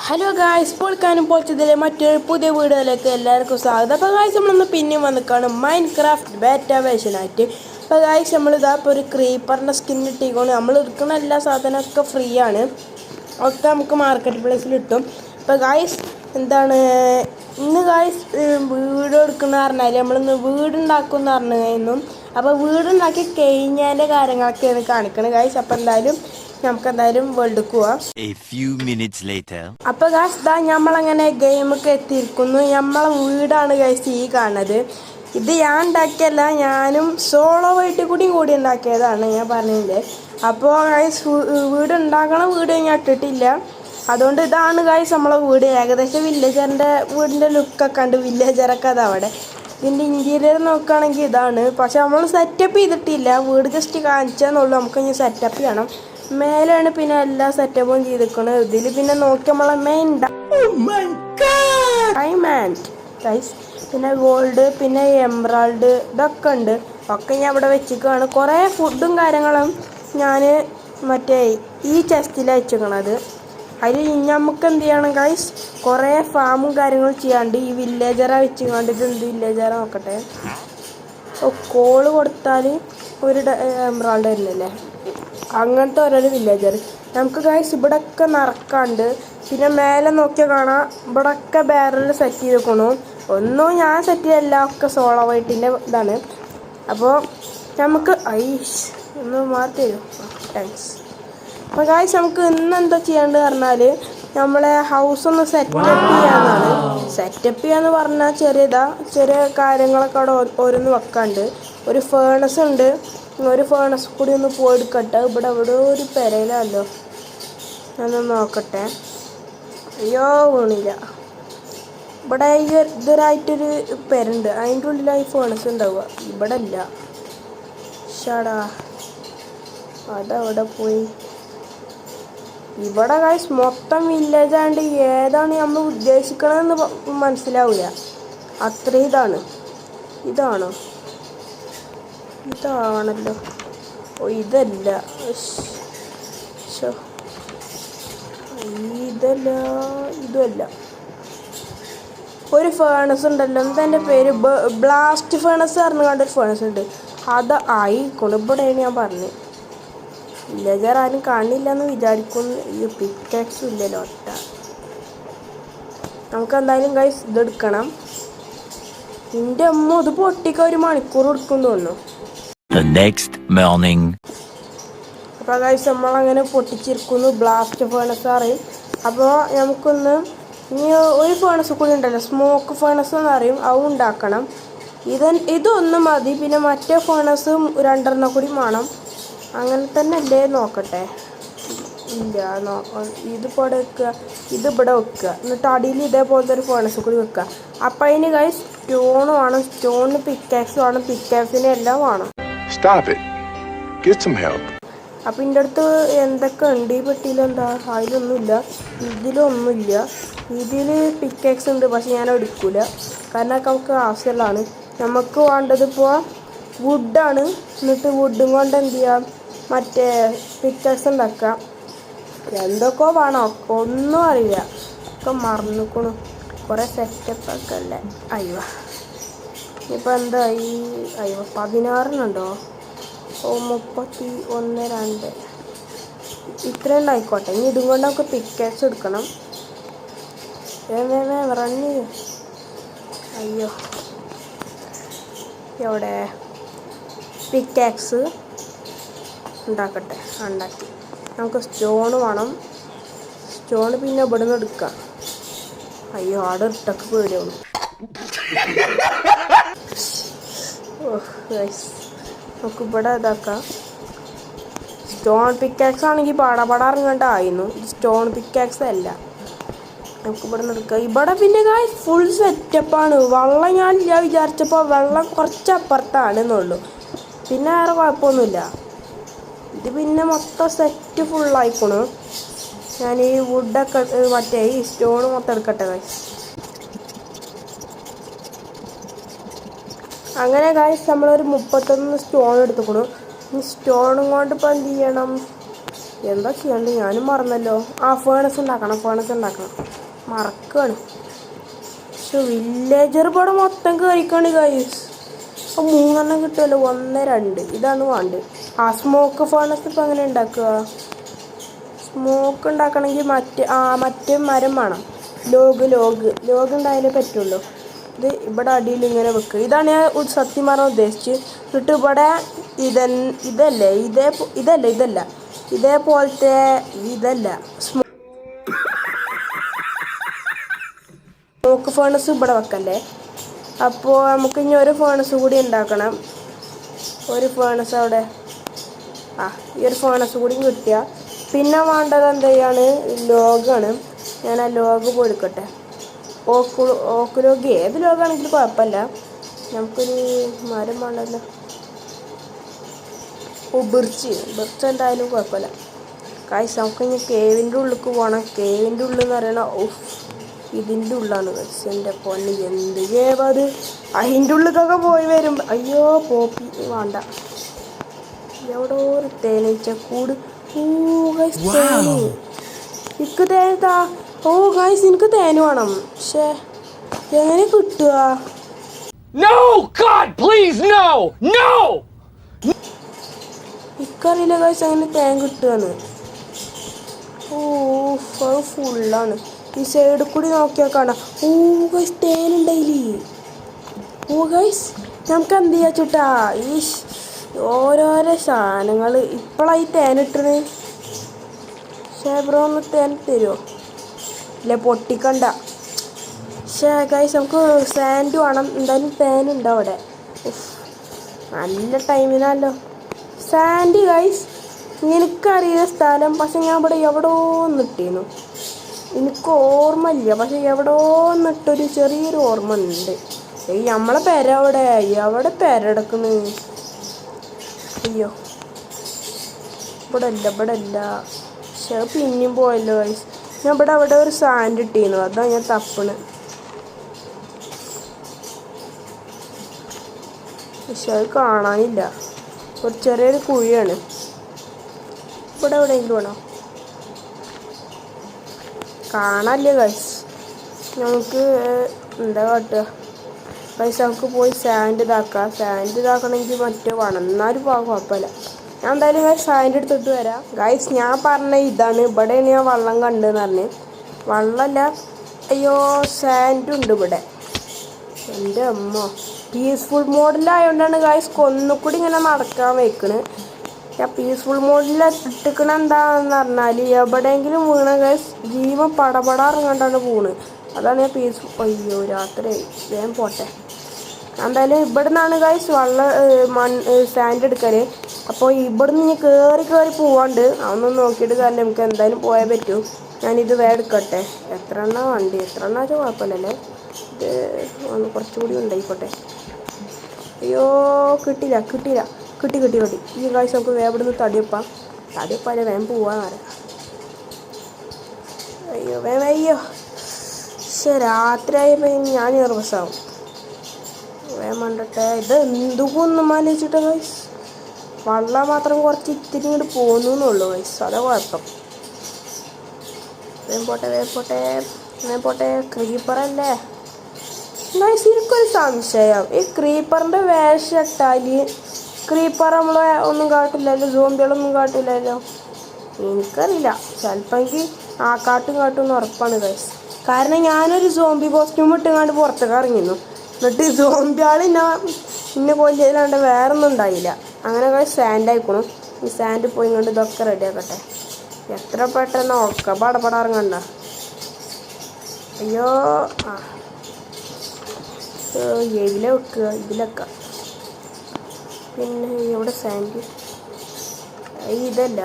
Hello guys, ഇപ്പോൾ കാണും പോച്ചതിലെ മറ്റൊരു പുതിയ വീഡിയോയിലേക്ക് എല്ലാവർക്കും സ്വാഗതം. അപ്പോൾ ഗായ്സ് നമ്മളൊന്ന് പിന്നെ വന്നിക്കാണ് മൈൻക്രാഫ്റ്റ് ബേറ്റ വേർഷനായിട്ട്. അപ്പോൾ ഗായ്സ് നമ്മളിതാ ഇപ്പോൾ ഒരു ക്രീപ്പറിൻ്റെ സ്കിൻ ഇട്ടിക്കൊണ്ട് നമ്മൾ എടുക്കുന്ന എല്ലാ സാധനമൊക്കെ ഫ്രീ ആണ്, ഒക്കെ നമുക്ക് മാർക്കറ്റ് പ്ലേസിൽ കിട്ടും. അപ്പോൾ ഗായ്സ് എന്താണ് ഇന്ന് ഗായ്സ് വീഡിയോ എടുക്കുന്ന പറഞ്ഞാൽ നമ്മളിന്ന് വീടുണ്ടാക്കും എന്ന് പറഞ്ഞായിരുന്നു. അപ്പോൾ വീടുണ്ടാക്കി കഴിഞ്ഞതിൻ്റെ കാര്യങ്ങളൊക്കെയാണ് കാണിക്കുന്നത് ഗായ്സ്. അപ്പോൾ എന്തായാലും നമുക്ക് എന്തായാലും വേൾഡ് പോവാം. അപ്പൊ ഗായ്സ് ദാ നമ്മളങ്ങനെ ഗെയിമൊക്കെ എത്തിയിരിക്കുന്നു. നമ്മളെ വീടാണ് ഗായ്സ് ഈ കാണുന്നത്. ഇത് ഞാൻ ഉണ്ടാക്കിയല്ല, ഞാനും സോളോ ആയിട്ട് കൂടി ഉണ്ടാക്കിയതാണ് ഞാൻ പറഞ്ഞില്ലേ. അപ്പോൾ ഗായ്സ് വീട് ഉണ്ടാക്കണ വീഡിയോ ഞാൻ ഇട്ടിട്ടില്ല. അതുകൊണ്ട് ഇതാണ് ഗായ്സ് നമ്മളെ വീട്. ഏകദേശം വില്ലേജറിൻ്റെ വീടിൻ്റെ ലുക്കൊക്കെ ഉണ്ട്. വില്ലേജറൊക്കെ അത് അവിടെ. ഇതിൻ്റെ ഇൻറ്റീരിയർ നോക്കുകയാണെങ്കിൽ ഇതാണ്. പക്ഷെ നമ്മൾ സെറ്റപ്പ് ചെയ്തിട്ടില്ല, വീട് ജസ്റ്റ് കാണിച്ചെന്നുള്ളൂ. നമുക്ക് ഇനി സെറ്റപ്പ് ചെയ്യണം. മേലാണ് പിന്നെ എല്ലാ സെറ്റപ്പും ചെയ്തിരിക്കുന്നത്. ഇതിൽ പിന്നെ നോക്കി നമ്മളെ മെയിൻ ഡയമണ്ട് ഗൈസ്, പിന്നെ ഗോൾഡ്, പിന്നെ എംബ്രാൾഡ്, ഇതൊക്കെ ഉണ്ട്. ഒക്കെ ഞാൻ ഇവിടെ വെച്ചിരിക്കുകയാണ്. കുറേ ഫുഡും കാര്യങ്ങളും ഞാൻ മറ്റേ ഈ ചെസ്റ്റിൽ വെച്ചിരിക്കണത്. അതിൽ നമുക്ക് എന്ത് ചെയ്യണം ഗൈസ്, കുറേ ഫാമും കാര്യങ്ങളും ചെയ്യാണ്ട് ഈ വില്ലേജറെ വെച്ചുകൊണ്ട്. ഇത് എന്ത് വില്ലേജറെ നോക്കട്ടെ. കോള് കൊടുത്താൽ ഒരു എംബ്രാൾഡ് വരുന്നില്ലേ, അങ്ങനത്തെ ഓരോരോ വില്ലേജർ നമുക്ക് ഗൈസ് ഇവിടെയൊക്കെ നടക്കാണ്ട്. പിന്നെ മേലെ നോക്കിയാൽ കാണാം ഇവിടെയൊക്കെ ബാരൽ സെറ്റ് ചെയ്തേക്കണു. ഒന്നും ഞാൻ സെറ്റ് ചെയ്യല്ല, ഒക്കെ സോളോ വൈറ്റിൻ്റെ ഇതാണ്. അപ്പോൾ നമുക്ക് ഒന്ന് മാറി തരും, താങ്ക്സ്. അപ്പോൾ ഗൈസ് നമുക്ക് ഇന്നെന്താ ചെയ്യേണ്ടത് പറഞ്ഞാൽ നമ്മളെ ഹൗസ് ഒന്ന് സെറ്റപ്പ് ചെയ്യാന്നാണ്. സെറ്റപ്പ് ചെയ്യാന്ന് പറഞ്ഞാൽ ചെറിയ കാര്യങ്ങളൊക്കെ അവിടെ ഓരോന്ന് വെക്കാണ്ട്. ഒരു ഫേണസ് ഉണ്ട്, ഒരു ഫേണസ് കൂടി ഒന്ന് പോയെടുക്കട്ടെ. ഇവിടെ ഒരു പെരയിലല്ലോ, ഞാനൊന്ന് നോക്കട്ടെ. അയ്യോ വീണില്ല. ഇവിടെ ഈ ഇതൊരായിട്ടൊരു പെരുണ്ട്, അതിൻ്റെ ഉള്ളിലായി ഫേണസ് ഉണ്ടാവുക. ഇവിടെ ഇല്ല, ഷടാ അതവിടെ പോയി. ഇവിടെ ഗൈസ് മൊത്തം വില്ലേജ് ആയതുകൊണ്ട് ഏതാണ് നമ്മൾ ഉദ്ദേശിക്കണമെന്ന് മനസ്സിലാവില്ല. അത്രയും ഇതാണോ ഇതാണല്ലോ. ഇതല്ല, ഇതല്ല. ഒരു ഫേണസ് ഉണ്ടല്ലോ, എന്താ പേര്, ബ്ലാസ്റ്റ് ഫേണസ് പറഞ്ഞു കണ്ടൊരു ഫേണസ് ഉണ്ട്. അത് ആയിക്കോണം ഇവിടെയാണ് ഞാൻ പറഞ്ഞത്. വില്ലേജർ ആരും കാണില്ല എന്ന് വിചാരിക്കുന്നു. ഈ പിക്കാക്സും ഇല്ലല്ലോ ഒറ്റ. നമുക്ക് എന്തായാലും ഗൈസ് ഇതെടുക്കണം. എൻ്റെ അമ്മ ഇത് പൊട്ടിക്ക 1 മണിക്കൂർ എടുക്കും തോന്നുന്നു. അപ്പോൾ ഗൈസ് നമ്മളങ്ങനെ പൊട്ടിച്ചിരിക്കുന്നു. ബ്ലാസ്റ്റ് ഫേണസ് അറിയും. അപ്പോൾ നമുക്കൊന്ന് ഇനി ഒരു ഫേണസ് കൂടി ഉണ്ടല്ലോ, സ്മോക്ക് ഫേണസ് എന്ന് അറിയും, അത് ഉണ്ടാക്കണം. ഇതൊന്നും മതി. പിന്നെ മറ്റേ ഫേണസ് 2 കൂടി വേണം. അങ്ങനെ തന്നെ അല്ലേ, നോക്കട്ടെ. ഇല്ല, ഇതിപ്പോൾ വെക്കുക, ഇതിവിടെ വെക്കുക. എന്നിട്ട് അടിയിൽ ഇതേപോലത്തെ ഒരു ഫേണസ് കൂടി വെക്കുക. അപ്പം അതിന് ഗൈസ് സ്റ്റോൺ വേണം. സ്റ്റോണിന് പിക്കാക്സ് വേണം, പിക്കാക്സിന് എല്ലാം വേണം. അപ്പം ഇതിൻ്റെ അടുത്ത് എന്തൊക്കെ ഉണ്ട് ഈ പെട്ടിയിലെന്താ? അതിലൊന്നുമില്ല, ഇതിലൊന്നുമില്ല. ഇതിൽ പിക്കാക്സ് ഉണ്ട്, പക്ഷെ ഞാൻ എടുക്കില്ല, കാരണം നമുക്ക് ആവശ്യമുള്ളതാണ്. നമുക്ക് വേണ്ടതിപ്പോൾ വുഡാണ്. എന്നിട്ട് വുഡും കൊണ്ട് എന്ത് ചെയ്യാം, മറ്റേ പിക്ചേഴ്സ് ഉണ്ടാക്കാം. എന്തൊക്കെയോ വേണോ ഒന്നും അറിയില്ല, ഒക്കെ മറന്നിക്കണു. കുറേ സെറ്റപ്പൊക്കെ അല്ലേ. അയ്യോ ഇപ്പം എന്താ ഈ 16 31 2 ഇത്രയും ഉണ്ടായിക്കോട്ടെ. ഇനി ഇതും കൊണ്ട് നമുക്ക് പിക്ചേഴ്സ് എടുക്കണം. റണ്ണ്. അയ്യോ എവിടെ പിക്കാക്സ് ഉണ്ടാക്കട്ടെ. ഉണ്ടാക്കി നമുക്ക് സ്റ്റോണ് വേണം. സ്റ്റോണ് പിന്നെ ഇവിടെ നിന്ന് എടുക്കാം. അയ്യോ ആടെ ഇട്ടൊക്കെ പേടിയാവും. നമുക്ക് ഇവിടെ ഇതാക്കാം. സ്റ്റോൺ പിക്കാക്സ് ആണെങ്കിൽ പടപടറിങ്ങണ്ടായിരുന്നു. സ്റ്റോൺ പിക്കാക്സ് അല്ല, നമുക്ക് ഇവിടെ നിന്ന് എടുക്കാം. ഇവിടെ പിന്നെ ഫുൾ സെറ്റപ്പാണ്. വെള്ളം ഞാനില്ല വിചാരിച്ചപ്പോൾ വെള്ളം കുറച്ച് അപ്പുറത്താണെന്നുള്ളൂ, പിന്നെ വേറെ കുഴപ്പമൊന്നുമില്ല. ഇത് പിന്നെ മൊത്തം സെറ്റ് ഫുള്ളായിക്കണു. ഞാൻ ഈ വുഡൊക്കെ മറ്റേ ഈ സ്റ്റോൺ മൊത്തം എടുക്കട്ടെ ഗൈസ്. അങ്ങനെ ഗൈസ് നമ്മളൊരു 31 സ്റ്റോൺ എടുത്തുക്കണു. ഈ സ്റ്റോണും കൊണ്ട് ഇപ്പോൾ എന്ത് ചെയ്യണം, എന്താ ചെയ്യണ്ട് ഞാനും മറന്നല്ലോ. ഫേണസ് ഉണ്ടാക്കണം മറക്കാണ്. പക്ഷെ വില്ലേജർ ഇവിടെ മൊത്തം കയറിക്കാണ് ഗൈസ്. അപ്പോൾ 3 കിട്ടുമല്ലോ, 1 2 ഇതാണ് വേണ്ടത്. സ്മോക്ക് ഫേണസ് ഇപ്പം എങ്ങനെ ഉണ്ടാക്കുക? സ്മോക്ക് ഉണ്ടാക്കണമെങ്കിൽ മറ്റേ മരം വേണം. ലോഗ് ഉണ്ടായാലേ പറ്റുള്ളൂ. ഇത് ഇവിടെ അടിയിൽ ഇങ്ങനെ വെക്കുക. ഇതാണ് ഞാൻ സത്യം പറഞ്ഞാൽ ഉദ്ദേശിച്ചത്. എന്നിട്ട് ഇവിടെ ഇതേപോലത്തെ സ്മോക്ക് ഫേണസ് ഇവിടെ വെക്കല്ലേ. അപ്പോൾ നമുക്ക് ഇനി ഒരു ഫേണസ് കൂടി ഉണ്ടാക്കണം. ഒരു ഫേണസ് അവിടെ ഈ ഒരു ഫേണസ് കൂടി കിട്ടിയ പിന്നെ വേണ്ടത് എന്താണ്? ലോഗാണ്. ഞാൻ ആ ലോഗ് കൊടുക്കട്ടെ. ഓക്ക് ലോഗ് ഏത് ലോഗാണെങ്കിലും കുഴപ്പമില്ല. നമുക്കൊരു മരം വേണ്ടല്ലോ. ബിർച്ച് എന്തായാലും കുഴപ്പമില്ല. കായ്സ് നമുക്ക് ഇനി കേവിൻ്റെ ഉള്ളിലേക്ക് പോകണം. കേവിൻ്റെ ഉള്ളിൽ എന്ന് പറയണ ഇതിൻ്റെ ഉള്ളിലാണ് ഗൈസ്. എൻ്റെ പൊന്ന് എന്ത് കേവത്. അതിൻ്റെ ഉള്ളിലൊക്കെ പോയി വരും. അയ്യോ പോപ്പി വേണ്ട. എവിടെ ഒരു തേനീച്ചക്കൂട്. ഗൈസ് തേന് എനിക്ക് തേനത്താ. ഗൈസ് എനിക്ക് തേന് വേണം. പക്ഷേ എങ്ങനെ കിട്ടുക? എനിക്കറിയില്ല ഗൈസ് അങ്ങനെ തേൻ കിട്ടുകയെന്ന്. അത് ഫുള്ളാണ്. ഈ സൈഡിൽ കൂടി നോക്കിയാൽ കാണാം. ഗൈസ് തേനുണ്ടായില്ലേ. ഗൈസ് നമുക്ക് എന്ത് ചെയ്യാ ചേട്ടാ? ഓരോരോ സാധനങ്ങൾ ഇപ്പോഴായി തേനിട്ടത്. ബ്രോ ഒന്ന് തേൻ തരുമോ? ഇല്ല പൊട്ടിക്കണ്ട. ഗൈസ് നമുക്ക് സാൻഡ് വേണം. എന്തായാലും തേനുണ്ട് അവിടെ. നല്ല ടൈമിനല്ലോ സാൻഡ് ഗൈസ്. എനിക്കറിയുന്ന സ്ഥലം, പക്ഷെ ഞാൻ ഇവിടെ എവിടോ നിട്ടിരുന്നു. എനിക്ക് ഓർമ്മയില്ല, പക്ഷെ എവിടോ നിട്ടൊരു ചെറിയൊരു ഓർമ്മ ഉണ്ട്. നമ്മളെ പെര എവിടെ പെരടക്കണ്? അയ്യോ ഇവിടെ അല്ല. പക്ഷെ പിന്നെയും പോയല്ലോ ഗൈസ്. ഞാൻ അവിടെ ഒരു സാൻഡ് ഇട്ടിരുന്നു. അതാണ് ഞാൻ തപ്പണ്. പക്ഷെ അത് കാണാനില്ല. ഒരു ചെറിയൊരു കുഴിയാണ്. ഇവിടെ എവിടെയെങ്കിലും വേണോ? കാണാനില്ല ഗൈസ്. നമുക്ക് എന്താ കാട്ടുക ഗൈസ്? നമുക്ക് പോയി സാൻഡ് ഇതാക്കണമെങ്കിൽ മറ്റേ വേണം. എന്നാലും കുഴപ്പമില്ല. ഞാൻ എന്തായാലും സാൻഡ് എടുത്തിട്ട് വരാം ഗൈസ്. ഞാൻ പറഞ്ഞ ഇതാണ്. ഇവിടെയാണ് ഞാൻ വെള്ളം കണ്ടെന്ന് പറഞ്ഞ്. വെള്ളമല്ല, അയ്യോ സാൻഡുണ്ട് ഇവിടെ. എൻ്റെ അമ്മ പീസ്ഫുൾ മോഡിലായതുകൊണ്ടാണ് ഗൈസ് ഒന്നുകൂടി ഇങ്ങനെ നടക്കാൻ വെക്കണ്. ഞാൻ പീസ്ഫുൾ മോഡിൽ ഇട്ടിക്കണ എന്താണെന്ന് പറഞ്ഞാൽ എവിടെയെങ്കിലും വീണ ഗൈസ് ജീവൻ പടപടാറങ്ങാണ്ടാണ് പോണ്. അതാണ് ഞാൻ അയ്യോ രാത്രി വേഗം പോട്ടെ. എന്തായാലും ഇവിടെ നിന്നാണ് ഗൈസ് സാൻഡ് എടുക്കല്. അപ്പോൾ ഇവിടുന്ന് ഇനി കയറി പോവാണ്ട് അതൊന്നും നോക്കിയിട്ട് കാര്യം നമുക്ക് എന്തായാലും പോയാൽ പറ്റൂ. ഞാനിത് വേഗം എടുക്കട്ടെ. എത്ര എണ്ണ വെച്ചാൽ കുഴപ്പമില്ലല്ലേ. ഇത് കുറച്ചുകൂടി ഉണ്ടായിക്കോട്ടെ. അയ്യോ കിട്ടി. ഈ ഗൈസ് നമുക്ക് വേഗം ഇവിടുന്ന് തടിയപ്പാലേ വേഗം പോവാന്നറിയാം. അയ്യോ രാത്രിയായപ്പോൾ ഞാൻ നെർവസാവും. വേഗം കണ്ടട്ടെ. ഇത് എന്തുകൊന്നും ആലോചിച്ചിട്ട് ഗൈസ് വെള്ളം മാത്രം കുറച്ച് ഇത്തിരി ഇങ്ങോട്ട് പോന്നുള്ളൂ ഗൈസ്. അതാ കുഴപ്പം. വേഗം പോട്ടെ. ക്രീപ്പറല്ലേ ഗൈസ്? എനിക്കൊരു സംശയം. ഈ ക്രീപ്പറിൻ്റെ വേഷം ഇട്ടാൽ ക്രീപ്പർ നമ്മളെ ഒന്നും കാട്ടില്ലല്ലോ, സോംബികളൊന്നും കാട്ടില്ലല്ലോ. എനിക്കറിയില്ല. ചിലപ്പോൾ എനിക്ക് കാട്ടും ഉറപ്പാണ് ഗൈസ്. കാരണം ഞാനൊരു സോംബി കോസ്റ്റ്യൂം ഇട്ടുകൊണ്ട് പുറത്തേക്ക് ഇറങ്ങിയിരുന്നു. എന്നിട്ട് സോംബിയാൾ ഇന്നെ കൊല്ലയിലാണ്ട് വേറെ ഒന്നും ഉണ്ടായില്ല. അങ്ങനെ ഗൈസ് സാൻഡ് ആയിക്കണു. ഈ സാൻഡ് പോയി കൊണ്ട് ഇതൊക്കെ റെഡിയാക്കട്ടെ. എത്ര പെട്ടെന്ന് പടപടാറങ്ങണ്ട. അയ്യോ ഇതിലെ വെക്കുക, ഇതിലൊക്കെ. പിന്നെ ഇവിടെ സാൻഡ് ഇതല്ല,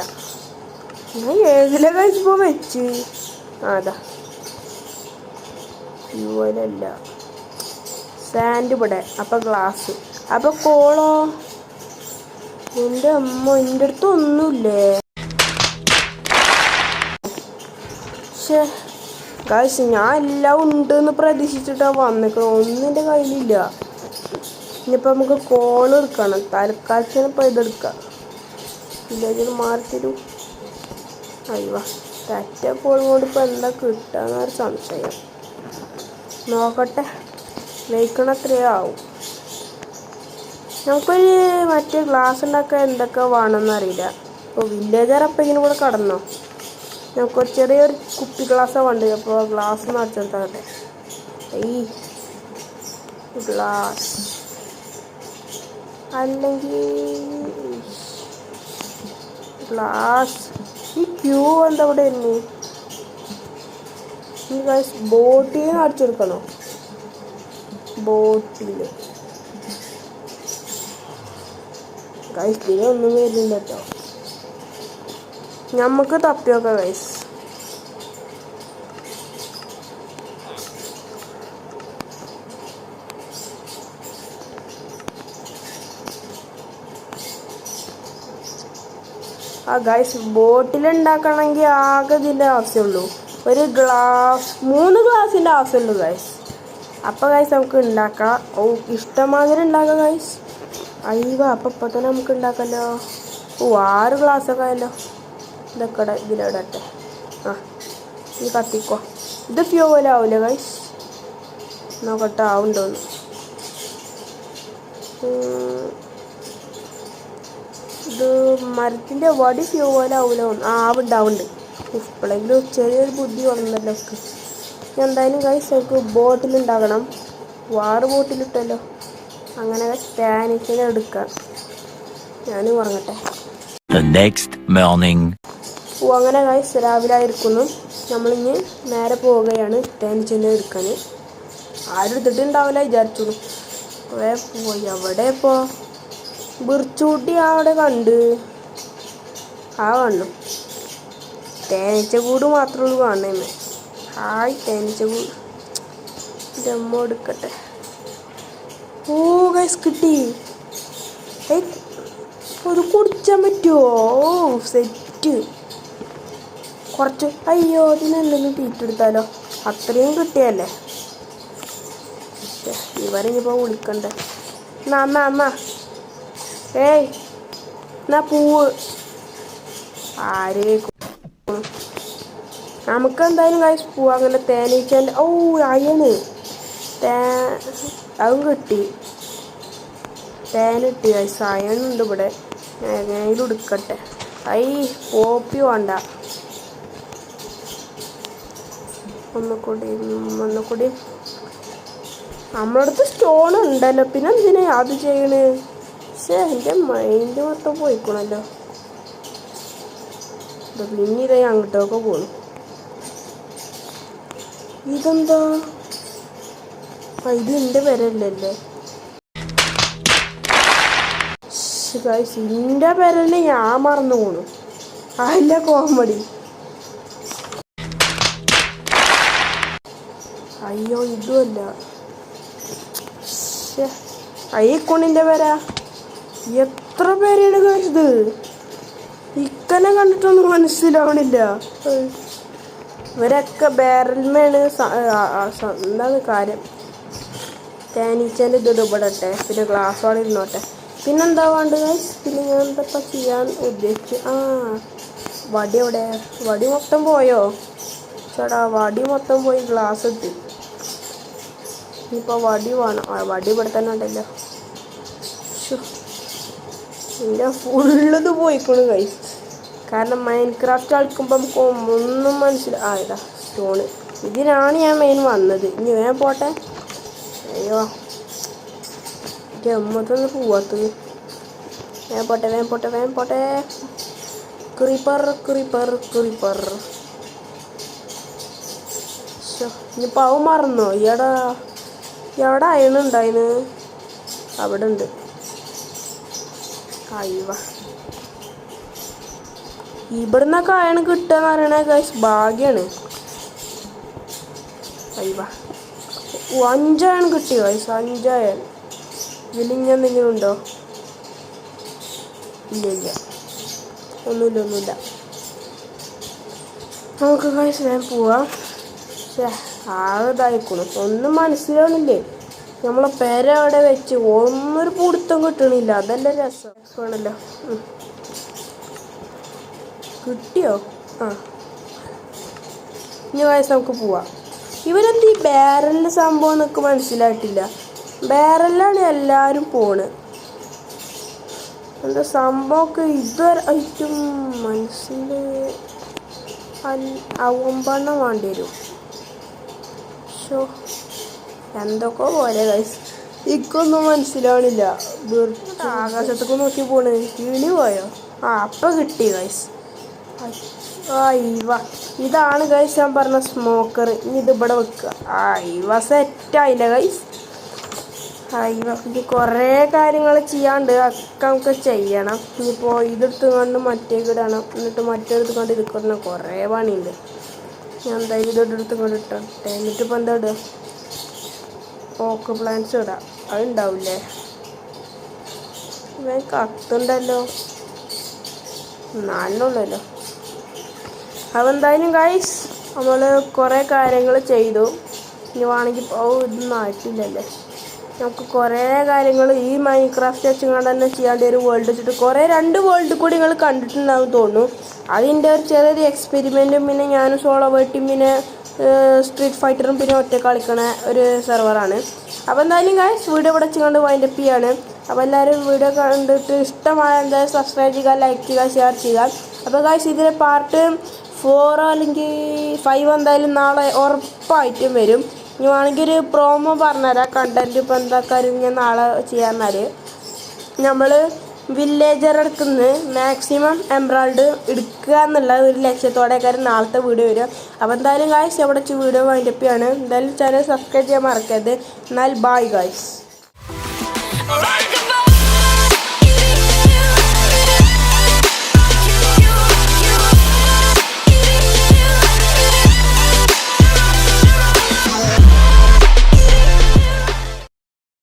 ഞാൻ ഏതിലെ കഴിച്ചപ്പോൾ വെച്ച് അതാ ഇതുപോലെയല്ല സാൻഡ് ഇവിടെ. അപ്പം ഗ്ലാസ്, അപ്പം കോളോ? എൻ്റെ അമ്മ, എൻ്റെ അടുത്ത് ഒന്നുമില്ലേ? പക്ഷേ ഗൈസ് ഞാൻ എല്ലാം ഉണ്ടെന്ന് പ്രതീക്ഷിച്ചിട്ടാണ് വന്നിക്കണം. ഒന്നും എൻ്റെ കയ്യിലില്ല. ഇനിയിപ്പോൾ നമുക്ക് കോൾ എടുക്കണം. തൽക്കാലത്തിന് ഇപ്പോൾ ഇതെടുക്കാം. വില്ലേജിൽ മാറിത്തരൂ. അയ്യോ കൊണ്ട് ഇപ്പോൾ എന്താ കിട്ടാന്നൊരു സംശയം. നോക്കട്ടെ വെയ്ക്കണ എത്രയോ ആവും. നമുക്കൊരു മറ്റേ ഗ്ലാസ് ഉണ്ടാക്കാൻ എന്തൊക്കെ വേണമെന്ന് അറിയില്ല. ഇപ്പോൾ വില്ലേജർ അപ്പം ഇങ്ങനെ കൂടെ കടന്നോ. നമുക്കൊരു ചെറിയൊരു കുപ്പി ഗ്ലാസ്സാണ് വേണ്ടത്. അപ്പോൾ ഗ്ലാസ് നിറച്ചെടുത്താകട്ടെ. ഈ ഗ്ലാസ് അല്ലെങ്കിൽ ഗ്ലാസ് ഈ ക്യൂ എന്താ ഇവിടെ വരുന്നു? ഈ ഗൈസ് ബോട്ടിൽ അടിച്ചെടുക്കണോ? ബോട്ടിൽ ഗൈസ് ഇതിലൊന്നും വരുന്നില്ല കേട്ടോ. നമുക്ക് തപ്പി നോക്കാം ഗൈസ്. ആ ഗൈസ് ബോട്ടിലുണ്ടാക്കണമെങ്കിൽ ആകെ ഇതിൻ്റെ ആവശ്യമുള്ളൂ. ഒരു ഗ്ലാസ് 3 ഗ്ലാസിൻ്റെ ആവശ്യമുള്ളൂ ഗൈസ്. അപ്പോൾ ഗൈസ് നമുക്ക് ഉണ്ടാക്കാം. ഓ ഇഷ്ടമാതിരി ഉണ്ടാക്കാം ഗൈസ്. അയ്യോ അപ്പം ഇപ്പം തന്നെ നമുക്ക് ഉണ്ടാക്കാമല്ലോ. ഓ 6 ഗ്ലാസ്സൊക്കെ ആയല്ലോ. ഇതൊക്കെ ഇതിലിടട്ടെ. ആ ഇത് കത്തിക്കോ. ഇത് ഫ്യൂവലാവില്ല ഗൈസ്. നോക്കട്ടെ ആവുണ്ടോന്ന്. ഇത് മരത്തിൻ്റെ വടി ഫ്യൂവലാവില്ല. ആവുണ്ടാവുന്നുണ്ട്. ഇപ്പോഴെങ്കിലും ചെറിയൊരു ബുദ്ധി വന്നല്ലോ. എന്തായാലും ഗൈസ് നമുക്ക് ബോട്ടിലുണ്ടാകണം. 6 ബോട്ടിലിട്ടല്ലോ. അങ്ങനെ സ്പാനിഷിനെ എടുക്കാം. ഞാനും ഉറങ്ങട്ടെ. ഓ അങ്ങനെ ഗൈസ് രാവിലെ ആയിരിക്കുന്നു. നമ്മളിഞ്ഞ് നേരെ പോവുകയാണ് സ്പാനിഷിനെ എടുക്കാൻ. ആരും എടുത്തിട്ടുണ്ടാവില്ല വിചാരിച്ചോളൂ. പോയി എവിടെ ഇപ്പോൾ ബിർച്ചൂട്ടി അവിടെ കണ്ട് കാണണം. തേനീച്ചക്കൂട് മാത്രമേ ഉള്ളൂ കാണണേ. ഹായ് തേനീച്ചക്കൂട്. ജമ്മ എടുക്കട്ടെ. ഓ ഗൈസ് കിട്ടി. അത് കുടിച്ചാൻ പറ്റുമോ? ഓ സെറ്റ്. കുറച്ച് അയ്യോ ഇതിനെന്തെങ്കിലും തീറ്റെടുത്താലോ. അത്രയും കിട്ടിയല്ലേ. ഇവരിനിപ്പോൾ വിളിക്കണ്ടേ. എന്നാ ഏയ് എന്നാ പൂവ് ആര് നമുക്കെന്തായാലും ഗൈസ് പോവാം. അങ്ങനെ തേനീച്ചേൻ്റെ ഓ അയണ് അതും കിട്ടി. തേനിട്ടി ഗൈസ്. അയണുണ്ട് ഇവിടെ. എങ്ങനെയും എടുക്കട്ടെ. കോപ്പി വേണ്ട. ഒന്നുകൂടി നമ്മളടുത്ത് സ്റ്റോൺ ഉണ്ടല്ലോ. പിന്നെ എന്തിനാ അത് ചെയ്യണേ? പക്ഷേ എൻ്റെ മൈൻഡ് മൊത്തം പോയിക്കണല്ലോ. പിന്നെ ഇതേ അങ്ങോട്ടൊക്കെ പോണു. ഇതെന്താ? ഇത് എൻ്റെ പേരല്ലേ. എൻ്റെ പേരല്ലേ ഞാൻ മറന്നു പോണു. അതിൻ്റെ കോമഡി. അയ്യോ ഇതുമല്ല. അയ്യക്കൊണ്ടിൻ്റെ പേരാ. എത്ര പേരാണ് കഴിച്ചത്? ഇക്കനെ കണ്ടിട്ടൊന്നും മനസ്സിലാവണില്ല. ഇവരൊക്കെ ബാരൽമേണ്. എന്താണ് കാര്യം? തേനീച്ചേൻ്റെ ഇത് ഇടപെടട്ടെ. പിന്നെ ഗ്ലാസ് അവിടെ ഇരുന്നോട്ടെ. പിന്നെന്താ വേണ്ടത്? പിന്നെ ഞാൻ എന്താ ചെയ്യാൻ ഉദ്ദേശിച്ചു? വടി എവിടെ? വടി മൊത്തം പോയോ? ചേട്ടാ വടി മൊത്തം പോയി. ഗ്ലാസ് ഇട്ട് ഇനിയിപ്പോൾ വടി വേണം. വടി ഇവിടെ തന്നെ ഉണ്ടല്ലോ. എൻ്റെ ഫുള്ളത് പോയിക്കോളൂ ഗൈസ്. കാരണം മൈൻക്രാഫ്റ്റ് കളിക്കുമ്പോൾ നമുക്ക് ഒന്നും മനസ്സിലായില്ല. സ്റ്റോണ് ഇതിനാണ് ഞാൻ മെയിൻ വന്നത്. ഇനി വേഗം പോട്ടെ. അയ്യോ ജമ്മത്തൊന്ന് പോവാത്തത്. വേഗം പോട്ടെ. ക്രീപ്പർ. ഇനിയിപ്പോൾ അവൻ മറന്നോ? എവിടെ അയണുണ്ടായിന്? അവിടെ ഉണ്ട്. അയ്യവ ഇവിടുന്നൊക്കെ അയണ് കിട്ടുകയെന്ന് പറയണ ഗൈസ് ഭാഗ്യാണ്. അയ്യവ 5 അയൺ കിട്ടി ഗൈസ്. 5 അയൺ. ഇതിലിഞ്ഞ എന്തെങ്കിലും ഉണ്ടോ? ഇല്ല ഒന്നുമില്ല. നമുക്ക് ഗൈസ് ഞാൻ പോവാം. ആകെ ഇതായിക്കണു. ഒന്നും മനസ്സിലാവണില്ലേ. നമ്മളെ പേര അവിടെ വെച്ച് ഒന്നൊരു പിടുത്തം കിട്ടണില്ല. അതല്ലേ രസമാണല്ലോ. കിട്ടിയോ? ആ ഇനി ഗൈസ് നമുക്ക് പോവാം. ഇവരെന്ത് ഈ ബാരലിൻ്റെ സംഭവം എന്നൊക്കെ മനസ്സിലായിട്ടില്ല. ബാരലിലാണ് എല്ലാവരും പോണ്. എന്താ സംഭവമൊക്കെ ഇതുവരെ ആയിട്ടും മനസ്സിൽ അവമ്പണ്ണം വേണ്ടി വരും. ഷോ എന്തൊക്കെ പോലെ ഗൈസ് ഇക്കൊന്നും മനസ്സിലാവണില്ല. ആകാശത്തൊക്കെ നോക്കി പോണ്. കിളി പോയോ? ആ അപ്പം കിട്ടി ഗൈസ്. ഇവ ഇതാണ് ഗൈസ് ഞാൻ പറഞ്ഞ സ്മോക്കർ. ഇനി ഇത് ഇവിടെ വെക്കുക. ഇവ സെറ്റായില്ല ഗൈസ്. ഇവ കുറേ കാര്യങ്ങൾ ചെയ്യാണ്ട് ഒക്കെ നമുക്ക് ചെയ്യണം. ഇനിയിപ്പോൾ ഇതെടുത്ത് കൊണ്ട് മറ്റേക്ക് ഇടണം. എന്നിട്ട് മറ്റേടുത്ത് കൊണ്ട് ഇരിക്കുന്ന കുറേ പണിയുണ്ട്. ഞാൻ എന്തായാലും ഇതെടുത്ത് കൊണ്ട് ഇട്ടോട്ടെ. എന്നിട്ടിപ്പോൾ എന്താ ഇടുക? പോക്ക് പ്ലാന്റ്സ് ഇടാം. അതുണ്ടാവില്ലേ? ഞാൻ കത്തുണ്ടല്ലോ. നാലിനുള്ളല്ലോ. അപ്പോൾ എന്തായാലും ഗൈസ് നമ്മൾ കുറേ കാര്യങ്ങൾ ചെയ്തു. ഇനി വേണമെങ്കിൽ ഇതൊന്നും ആയിട്ടില്ലല്ലേ. നമുക്ക് കുറേ കാര്യങ്ങൾ ഈ മൈൻക്രാഫ്റ്റ് വെച്ചുകൊണ്ട് തന്നെ ചെയ്യാണ്ട് ഒരു വേൾഡ് വെച്ചിട്ട് കുറേ 2 വേൾഡ് കൂടി നിങ്ങൾ കണ്ടിട്ടുണ്ടാവും തോന്നുന്നു. അതിൻ്റെ ഒരു ചെറിയൊരു എക്സ്പെരിമെൻറ്റും പിന്നെ ഞാനും സോളോ വേർട്ടും പിന്നെ സ്ട്രീറ്റ് ഫൈറ്ററും പിന്നെ ഒറ്റ കളിക്കണ ഒരു സെർവറാണ്. അപ്പോൾ എന്തായാലും ഗൈസ് വീഡിയോ ഇവിടെ വെച്ചുകൊണ്ട് വൈൻഡപ്പ് ചെയ്യാണ്. അപ്പോൾ എല്ലാവരും വീഡിയോ കണ്ടിട്ട് ഇഷ്ടമായ എന്തായാലും സബ്സ്ക്രൈബ് ചെയ്യുക, ലൈക്ക് ചെയ്യുക, ഷെയർ ചെയ്യുക. അപ്പോൾ ഗൈസ് ഇതിൻ്റെ പാർട്ട് 4 അല്ലെങ്കിൽ 5 എന്തായാലും നാളെ ഉറപ്പായിട്ടും വരും. ഇനി വേണമെങ്കിൽ ഒരു പ്രോമോ പറഞ്ഞുതരാം. കണ്ടൻറ്റ് ഇപ്പോൾ എന്താ കാര്യം ഞാൻ നാളെ ചെയ്യാന്നാൽ നമ്മൾ വില്ലേജർ എടുക്കുന്നത് മാക്സിമം എംബ്രാൾഡ് എടുക്കുക എന്നുള്ള ഒരു ലക്ഷ്യത്തോടെ കാര്യം നാളത്തെ വീഡിയോ വരിക. അപ്പോൾ എന്തായാലും ഗായ്സ് എവിടെ വെച്ച് വീഡിയോ വൈൻഡപ്പ് ചെയ്യാണ്. എന്തായാലും ചാനൽ സബ്സ്ക്രൈബ് ചെയ്യാൻ മറക്കരുത്. എന്നാൽ ബൈ ഗായ്സ്.